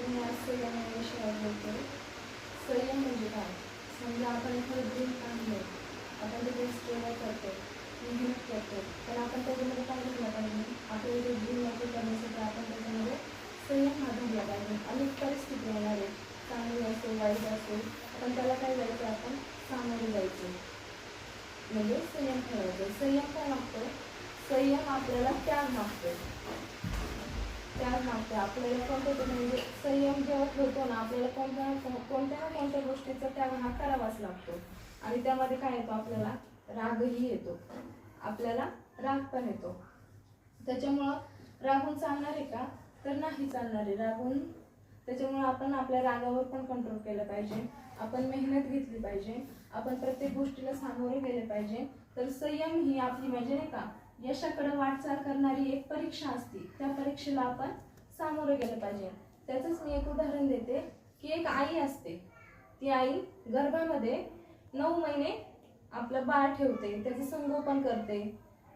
मी आज संयम या विषयावर बोलते. संयम म्हणजे काय? समजा आपण एखादं ड्रीम काढलं, आपण ते स्ट्रगल करतो, मेहनत करतो, तर आपण त्याच्यामध्ये काय घेतलं पाहिजे? आपल्याला ते ड्रीम अचीव करण्यासाठी आपण त्याच्यामध्ये संयम हा धरला पाहिजे. अनेक परिस्थिती येणार आहे, चांगली असो वाईट असो, पण त्याला काय जायचं, आपण सामोरे जायचं, म्हणजे संयम ठेवायचं. संयम काय मागतो? संयम आपल्याला त्याग मागतो. त्याग मागते आपल्याला कोणत्या म्हणजे संयम जेव्हा ठेवतो ना, आपल्याला कोणत्या ना कोणत्या गोष्टीचा त्याग हा करावाच लागतो. आणि त्यामध्ये काय येतो? आपल्याला रागही येतो, आपल्याला राग पण येतो. त्याच्यामुळं रागून चालणार आहे का? तर नाही चालणार आहे रागून. त्याच्यामुळे आपण आपल्या रागावर पण कंट्रोल केलं पाहिजे, आपण मेहनत घेतली पाहिजे, आपण प्रत्येक गोष्टीला सामोरे गेले पाहिजे. तर संयम ही आपली म्हणजे नाही का यशाकडे वाटचाल करणारी एक परीक्षा असते, त्या परीक्षेला आपण सामोरे गेलं पाहिजे. त्याचंच मी एक उदाहरण देते की एक आई असते, ती आई गर्भामध्ये 9 महिने आपलं बाळ ठेवते, त्याचं संगोपन करते,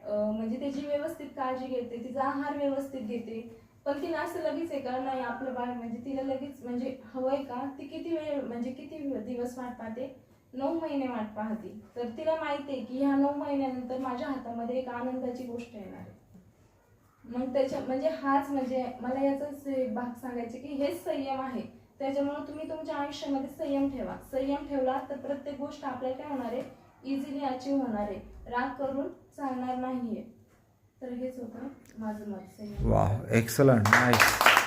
म्हणजे त्याची व्यवस्थित काळजी घेते, तिचा आहार व्यवस्थित घेते. पण तिला असं लगेच आहे का नाही आपलं बाळ म्हणजे तिला लगेच म्हणजे हवंय का? ती किती वेळ म्हणजे किती दिवस वाट पाहते? 9 महिने वाट पाहते. तर तिला माहिती आहे की ह्या 9 महिन्यानंतर माझ्या हातामध्ये एक आनंदाची गोष्ट येणार आहे. मग त्याच्या म्हणजे हाच म्हणजे मला याचाच भाग सांगायचे की हेच संयम आहे. त्याच्यामुळे तुम्ही तुमच्या आयुष्यामध्ये संयम ठेवा. संयम ठेवला तर प्रत्येक गोष्ट आपल्याला काय होणार आहे? इझिली अचीव होणार आहे, राग करून चालणार नाहीये. तर हेच होतं माझं मत. वाह, एक्सलंट, नाईस.